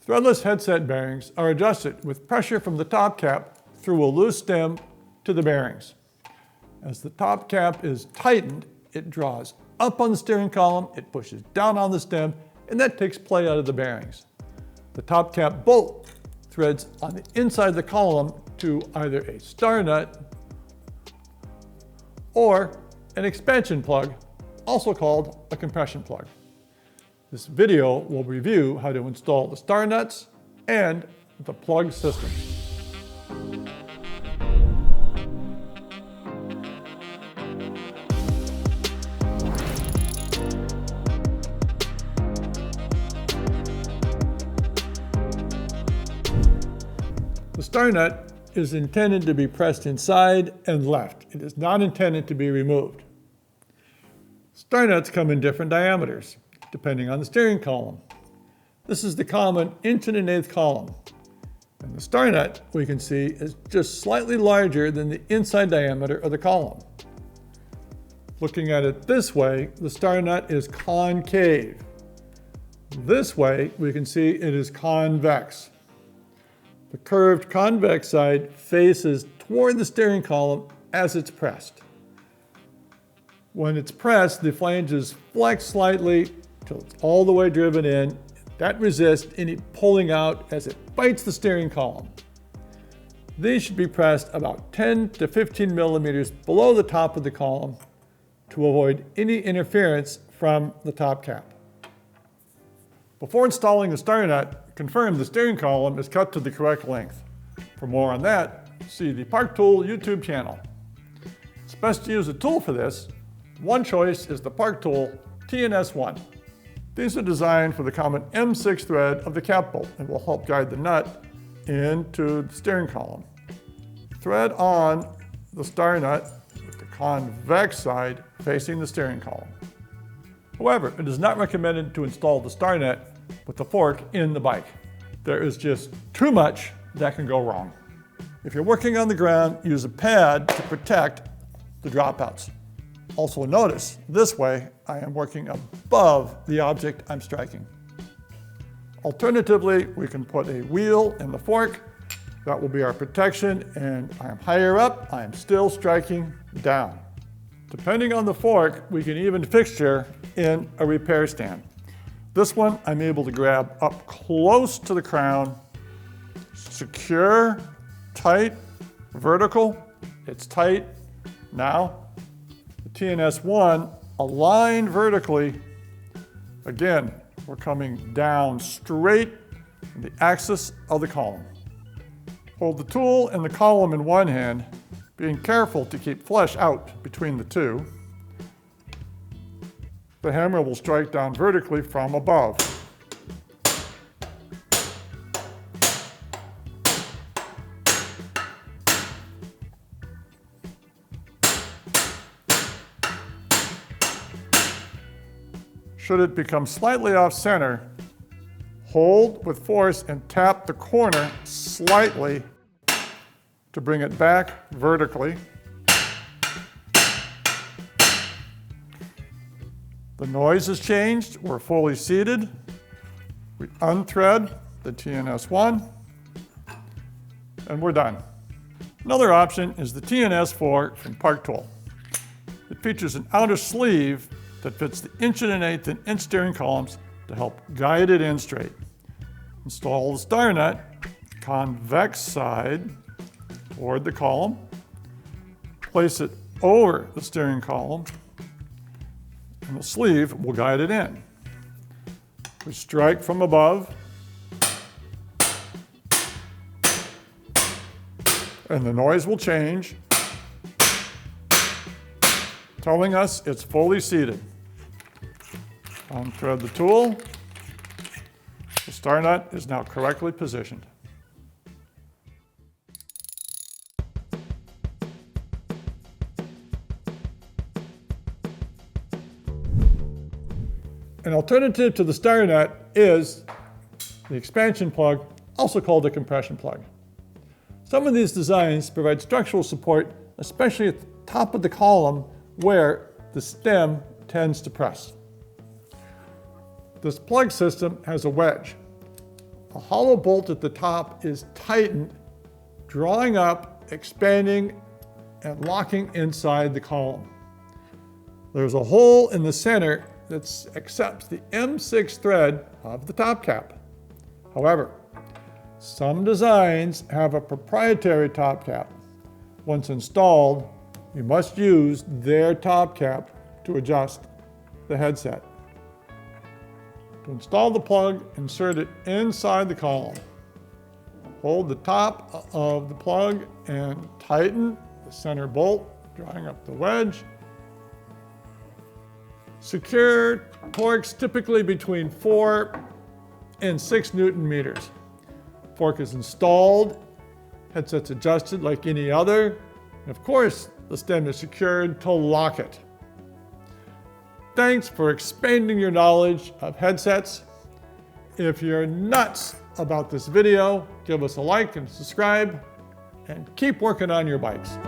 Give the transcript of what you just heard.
Threadless headset bearings are adjusted with pressure from the top cap through a loose stem to the bearings. As the top cap is tightened, it draws up on the steering column, it pushes down on the stem, and that takes play out of the bearings. The top cap bolt threads on the inside of the column to either a star nut or an expansion plug, also called a compression plug. This video will review how to install the star nuts and the plug system. The star nut is intended to be pressed inside and left. It is not intended to be removed. Star nuts come in different diameters, depending on the steering column. This is the common 1/8" column. And the star nut, we can see, is just slightly larger than the inside diameter of the column. Looking at it this way, the star nut is concave. This way, we can see it is convex. The curved convex side faces toward the steering column as it's pressed. When it's pressed, the flanges flex slightly till it's all the way driven in. That resists any pulling out as it bites the steering column. These should be pressed about 10 to 15 millimeters below the top of the column to avoid any interference from the top cap. Before installing the star nut, confirm the steering column is cut to the correct length. For more on that, see the Park Tool YouTube channel. It's best to use a tool for this. One choice is the Park Tool TNS1. These are designed for the common M6 thread of the cap bolt and will help guide the nut into the steering column. Thread on the star nut with the convex side facing the steering column. However, it is not recommended to install the star nut with the fork in the bike. There is just too much that can go wrong. If you're working on the ground, use a pad to protect the dropouts. Also notice, this way, I am working above the object I'm striking. Alternatively, we can put a wheel in the fork. That will be our protection, and I am higher up, I am still striking down. Depending on the fork, we can even fixture in a repair stand. This one, I'm able to grab up close to the crown, secure, tight, vertical, it's tight. Now, the TNS1 aligned vertically. Again, we're coming down straight in the axis of the column. Hold the tool and the column in one hand, being careful to keep flesh out between the two. The hammer will strike down vertically from above. Should it become slightly off center, hold with force and tap the corner slightly to bring it back vertically. The noise has changed, we're fully seated. We unthread the TNS1 and we're done. Another option is the TNS4 from Park Tool. It features an outer sleeve that fits the 1/8" and inch steering columns to help guide it in straight. Install the star nut, convex side toward the column. Place it over the steering column, and the sleeve will guide it in. We strike from above, and the noise will change, telling us it's fully seated. Unthread the tool. The star nut is now correctly positioned. An alternative to the star nut is the expansion plug, also called a compression plug. Some of these designs provide structural support, especially at the top of the column where the stem tends to press. This plug system has a wedge. A hollow bolt at the top is tightened, drawing up, expanding, and locking inside the column. There's a hole in the center that accepts the M6 thread of the top cap. However, some designs have a proprietary top cap. Once installed, you must use their top cap to adjust the headset. To install the plug, insert it inside the column. Hold the top of the plug and tighten the center bolt, drawing up the wedge. Secure torques typically between 4 and 6 Newton meters. Fork is installed, headset's adjusted like any other, and of course, the stem is secured to lock it. Thanks for expanding your knowledge of headsets. If you're nuts about this video, give us a like and subscribe, and keep working on your bikes.